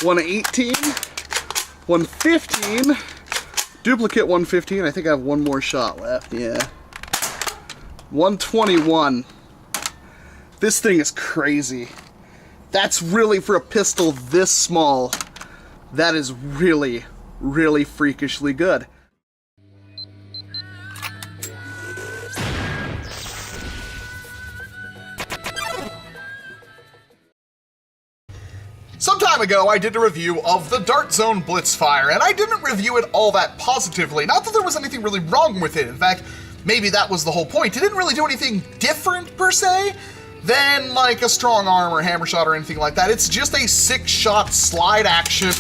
118, 115, duplicate 115, I think I have one more shot left, yeah. 121. This thing is crazy. That's really, for a pistol this small, that is really, really freakishly good. Some time ago, I did a review of the Dart Zone Blitzfire, and I didn't review it all that positively. Not that there was anything really wrong with it. In fact, maybe that was the whole point. It didn't really do anything different, per se, than like a strong arm or hammer shot or anything like that. It's just a 6-shot slide action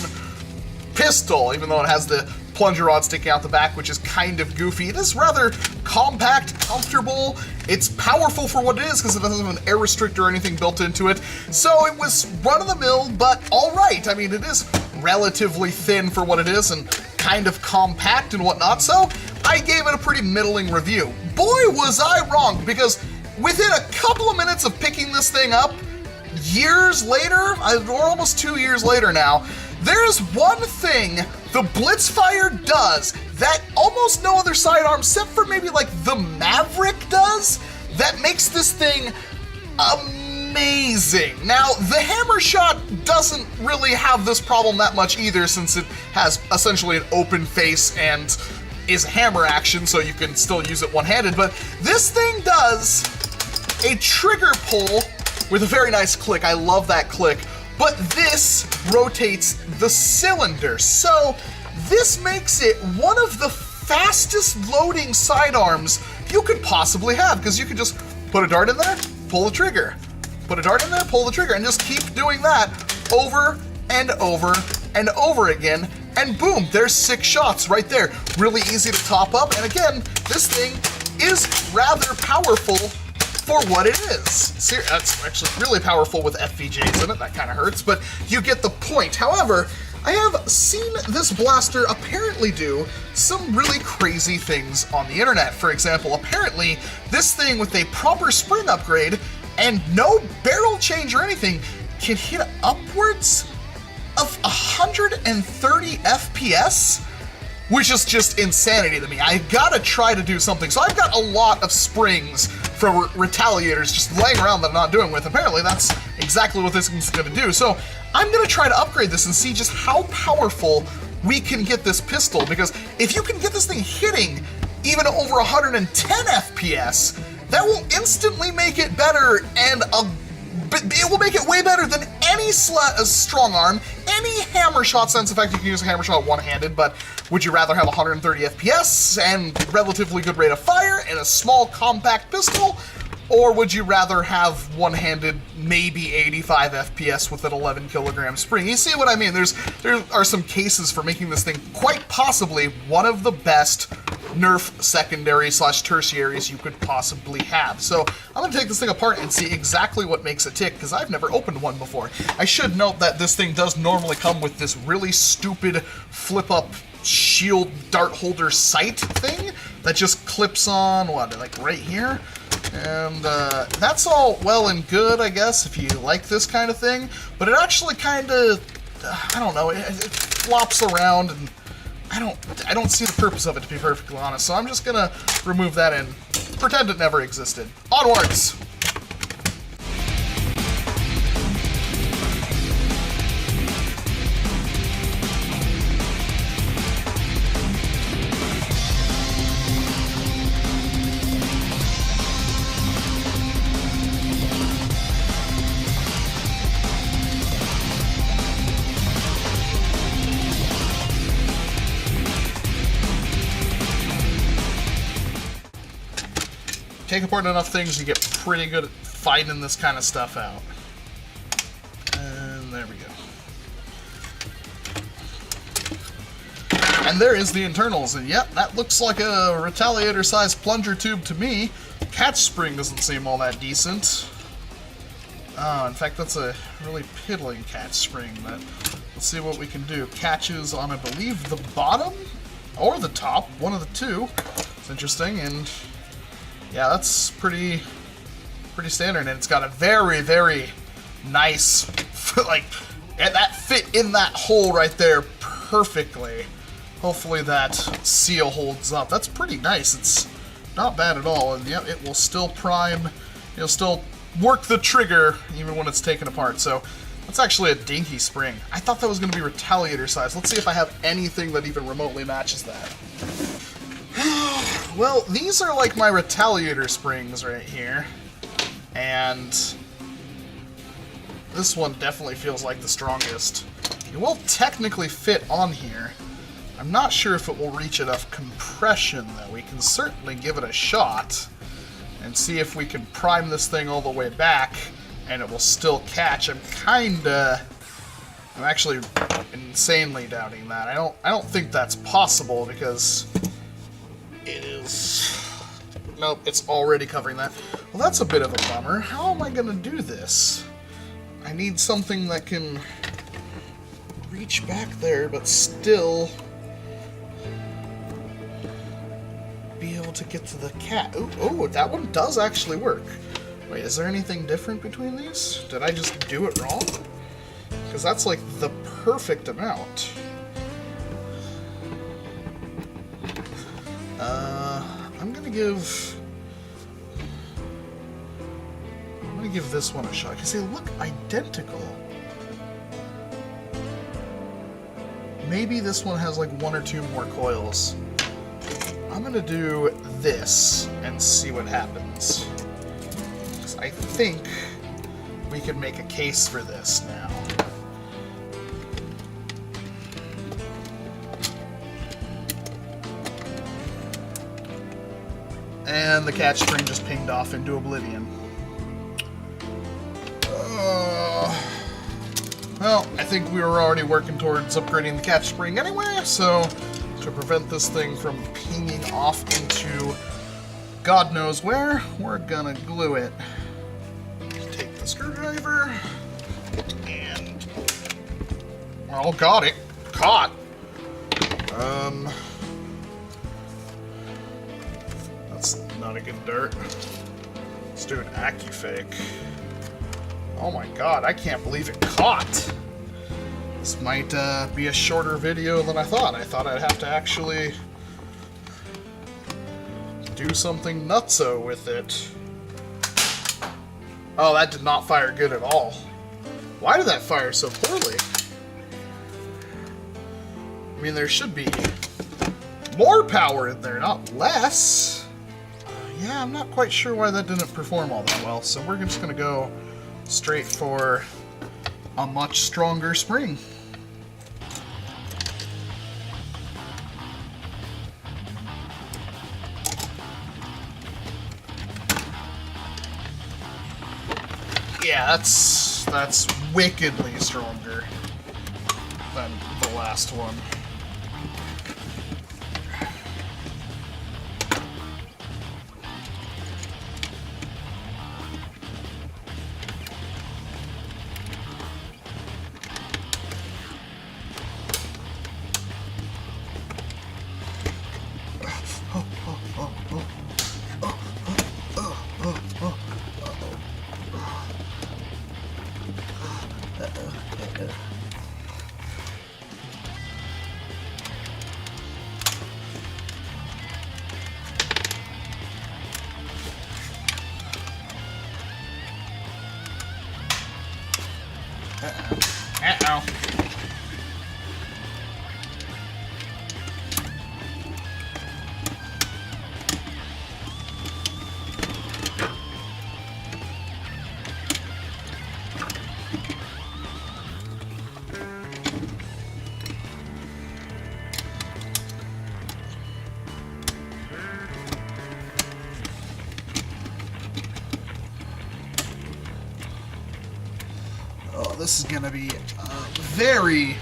pistol, even though it has the plunger rod sticking out the back, which is kind of goofy. It is rather compact, comfortable. It's powerful for what it is because it doesn't have an air restrictor or anything built into it. So it was run-of-the-mill, but all right. I mean, it is relatively thin for what it is and kind of compact and whatnot. So I gave it a pretty middling review. Boy, was I wrong, because within a couple of minutes of picking this thing up, years later, or almost 2 years later now, there's one thing the Blitzfire does that almost no other sidearm, except for maybe like the Maverick, does, that makes this thing amazing. Now, the hammer shot doesn't really have this problem that much either, since it has essentially an open face and is hammer action, so you can still use it one-handed, but this thing does a trigger pull with a very nice click. I love that click. But this rotates the cylinder, so this makes it one of the fastest loading sidearms you could possibly have, because you can just put a dart in there, pull the trigger, put a dart in there, pull the trigger, and just keep doing that over and over and over again, and boom, there's 6 shots right there. Really easy to top up, and again, this thing is rather powerful for what it is. That's actually really powerful with FVJs in it. That kind of hurts, but you get the point. However, I have seen this blaster apparently do some really crazy things on the internet. For example, apparently this thing with a proper spring upgrade and no barrel change or anything can hit upwards of 130 FPS, which is just insanity to me. I gotta try to do something. So I've got a lot of springs for retaliators just laying around that I'm not doing with. Apparently that's exactly what this thing's gonna do. So I'm gonna try to upgrade this and see just how powerful we can get this pistol, because if you can get this thing hitting even over 110 FPS, that will instantly make it better, and it will make it way better than any strong arm, any hammer shot, since in fact you can use a hammer shot one-handed, but would you rather have 130 FPS and relatively good rate of fire and a small compact pistol, or would you rather have one-handed maybe 85 FPS with an 11 kilogram spring? You see what I mean? There are some cases for making this thing quite possibly one of the best Nerf secondary/tertiaries you could possibly have. So I'm going to take this thing apart and see exactly what makes it tick, because I've never opened one before. I should note that this thing does normally come with this really stupid flip-up shield dart holder sight thing that just clips on, what, like right here? And that's all well and good, I guess, if you like this kind of thing, but it actually kind of, I don't know, it flops around, and I don't see the purpose of it, to be perfectly honest, so I'm just gonna remove that and pretend it never existed. Onwards! Take apart enough things, you get pretty good at finding this kind of stuff out. And there we go. And there is the internals, and yep, that looks like a retaliator-sized plunger tube to me. Catch spring doesn't seem all that decent. Oh, in fact, that's a really piddling catch spring, but let's see what we can do. Catches on, I believe, the bottom or the top, one of the two. It's interesting, and yeah, that's pretty standard, and it's got a very, very nice, like, that fit in that hole right there perfectly. Hopefully that seal holds up. That's pretty nice. It's not bad at all. And yep, it will still prime. It'll still work the trigger even when it's taken apart. So that's actually a dinky spring. I thought that was going to be retaliator size. Let's see if I have anything that even remotely matches that. Well, these are like my retaliator springs right here. And this one definitely feels like the strongest. It will technically fit on here. I'm not sure if it will reach enough compression, though. We can certainly give it a shot and see if we can prime this thing all the way back and it will still catch. I'm actually insanely doubting that. I don't think that's possible because it is... Nope, it's already covering that. Well, that's a bit of a bummer. How am I gonna do this? I need something that can reach back there, but still be able to get to the cat. Oh, that one does actually work. Wait, is there anything different between these? Did I just do it wrong? Because that's like the perfect amount. I'm gonna give this one a shot, because they look identical. Maybe this one has like 1 or 2 more coils. I'm gonna do this and see what happens. 'Cause I think we can make a case for this now. And the catch spring just pinged off into oblivion. Well, I think we were already working towards upgrading the catch spring anyway, so to prevent this thing from pinging off into God knows where, we're gonna glue it. Take the screwdriver, and... Oh, got it. Caught. That's not a good dirt. Let's do an AccuFake. Oh my god, I can't believe it caught! This might be a shorter video than I thought. I thought I'd have to actually do something nutso with it. Oh, that did not fire good at all. Why did that fire so poorly? I mean, there should be more power in there, not less. Yeah, I'm not quite sure why that didn't perform all that well, so we're just gonna go straight for a much stronger spring. Yeah, that's wickedly stronger than the last one. Uh-oh. Oh, this is gonna be a very,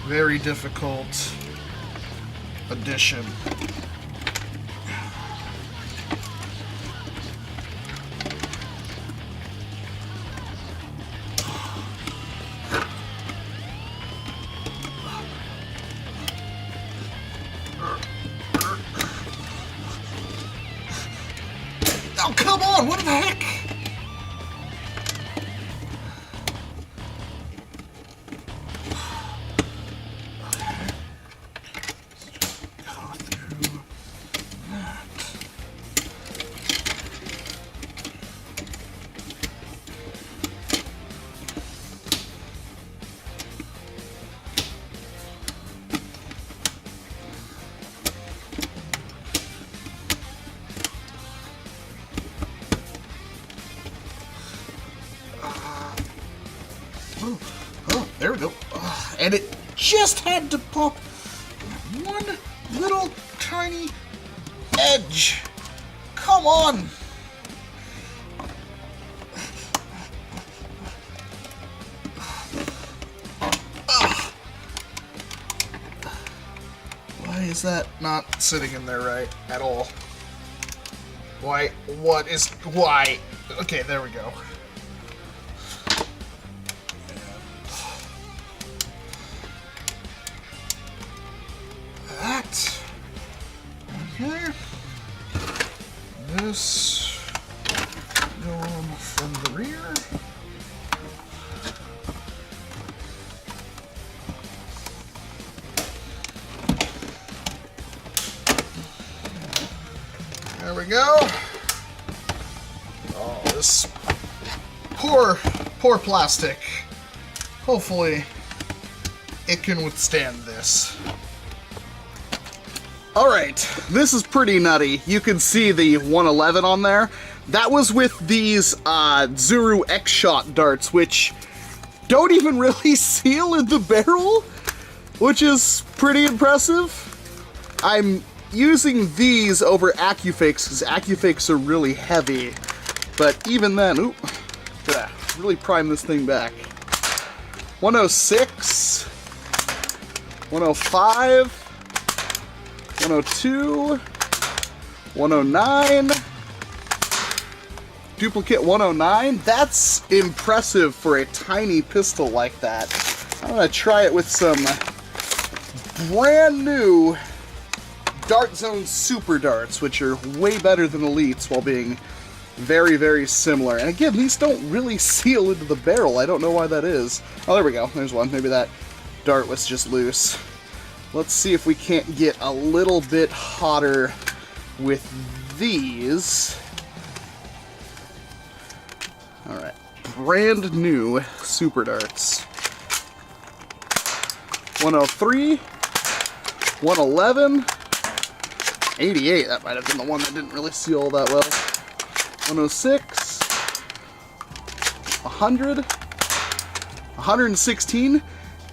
very difficult addition. Oh, come on, what the heck? And it just had to pop one little tiny edge. Come on. Ugh. Why is that not sitting in there right at all? Why? Why? Okay, there we go. That. Okay. This going from the rear. There we go. Oh, this poor plastic. Hopefully, it can withstand this. Alright, this is pretty nutty. You can see the 111 on there. That was with these Zuru X-Shot darts, which don't even really seal in the barrel, which is pretty impressive. I'm using these over AccuFakes, because AccuFakes are really heavy. But even then, ooh, gotta really prime this thing back. 106, 105, 102, 109, duplicate 109. That's impressive for a tiny pistol like that. I'm gonna try it with some brand new Dart Zone Super Darts, which are way better than Elites while being very, very similar. And again, these don't really seal into the barrel. I don't know why that is. Oh, there we go. There's one. Maybe that dart was just loose. Let's see if we can't get a little bit hotter with these. Alright. Brand new Super Darts. 103, 111, 88. That might have been the one that didn't really seal all that well. 106, 100, 116,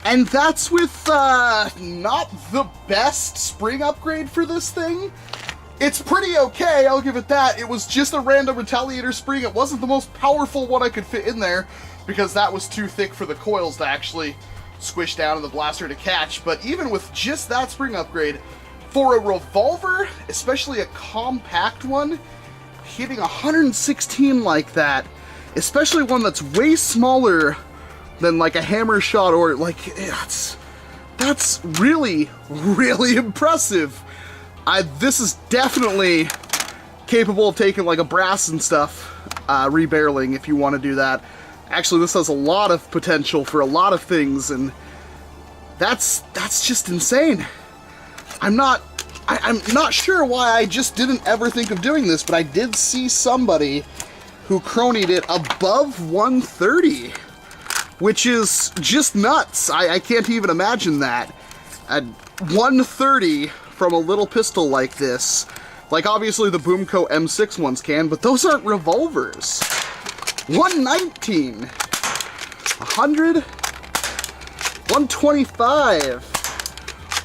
and that's with not the best spring upgrade for this thing. It's pretty okay, I'll give it that. It was just a random retaliator spring. It wasn't the most powerful one I could fit in there because that was too thick for the coils to actually squish down and the blaster to catch. But even with just that spring upgrade, for a revolver, especially a compact one, hitting 116 like that, especially one that's way smaller than like a hammer shot or like, that's really, really impressive. This is definitely capable of taking like a brass and stuff, rebarreling if you want to do that. Actually, this has a lot of potential for a lot of things, and that's just insane. I'm not sure why I just didn't ever think of doing this, but I did see somebody who cronied it above 130, which is just nuts. I can't even imagine that. At 130 from a little pistol like this, like obviously the Boomco M6 ones can, but those aren't revolvers. 119, 100, 125,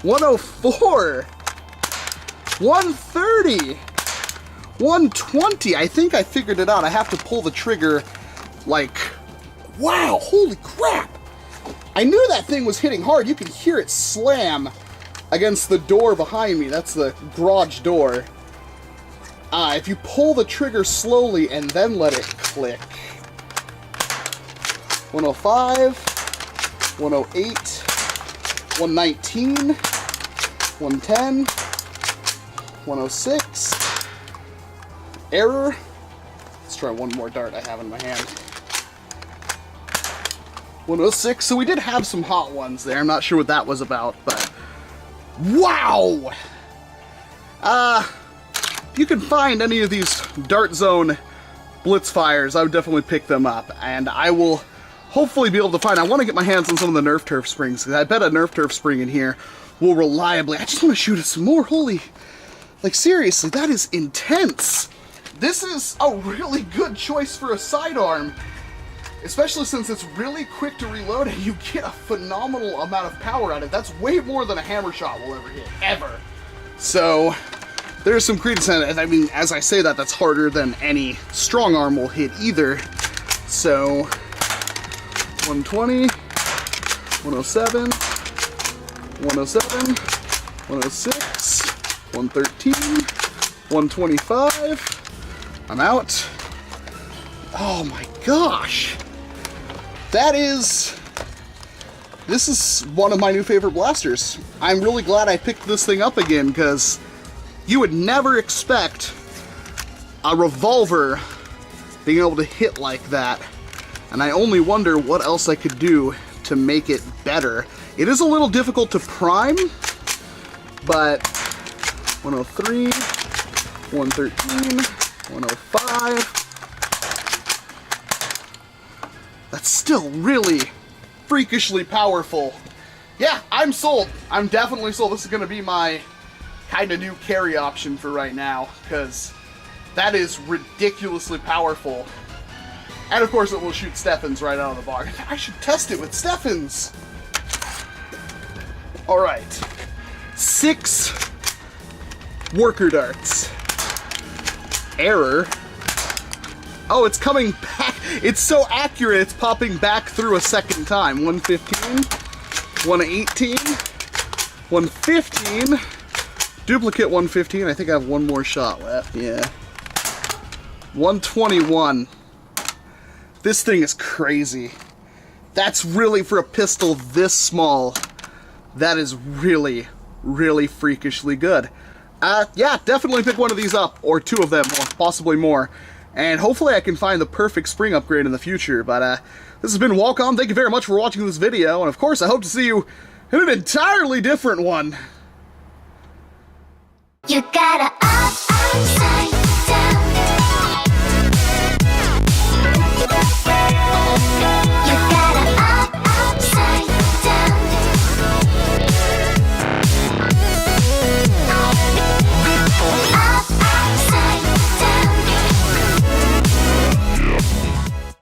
104, 130, 120. I think I figured it out. I have to pull the trigger like, wow, holy crap. I knew that thing was hitting hard. You could hear it slam against the door behind me. That's the garage door. If you pull the trigger slowly and then let it click. 105, 108, 119, 110, 106, error. Let's try one more dart I have in my hand. 106, so we did have some hot ones there. I'm not sure what that was about, but wow! If you can find any of these Dart Zone Blitzfires, I would definitely pick them up, and I will hopefully be able to find. I want to get my hands on some of the Nerf Turf springs, because I bet a Nerf Turf spring in here will reliably. I just want to shoot at some more. Holy, like seriously, that is intense. This is a really good choice for a sidearm. especially since it's really quick to reload and you get a phenomenal amount of power out of it. That's way more than a hammer shot will ever hit, ever. So there's some credence in it. I mean, as I say that, that's harder than any strong arm will hit either. So 120, 107, 107, 106, 113, 125. I'm out. Oh my gosh. This is one of my new favorite blasters. I'm really glad I picked this thing up again, because you would never expect a revolver being able to hit like that. And I only wonder what else I could do to make it better. It is a little difficult to prime, but 103, 113, 105. That's still really freakishly powerful. Yeah, I'm sold. I'm definitely sold. This is going to be my kind of new carry option for right now, because that is ridiculously powerful. And of course it will shoot Steffens right out of the box. I should test it with Steffens. Alright. 6 worker darts. Error. Oh, it's coming back. It's so accurate, it's popping back through a second time. 115, 118, 115, duplicate 115. I think I have one more shot left, yeah. 121. This thing is crazy. That's really, for a pistol this small, that is really, really freakishly good. Yeah, definitely pick one of these up, or 2 of them, or possibly more. And hopefully I can find the perfect spring upgrade in the future. But this has been Walcom. Thank you very much for watching this video. And of course, I hope to see you in an entirely different one. You gotta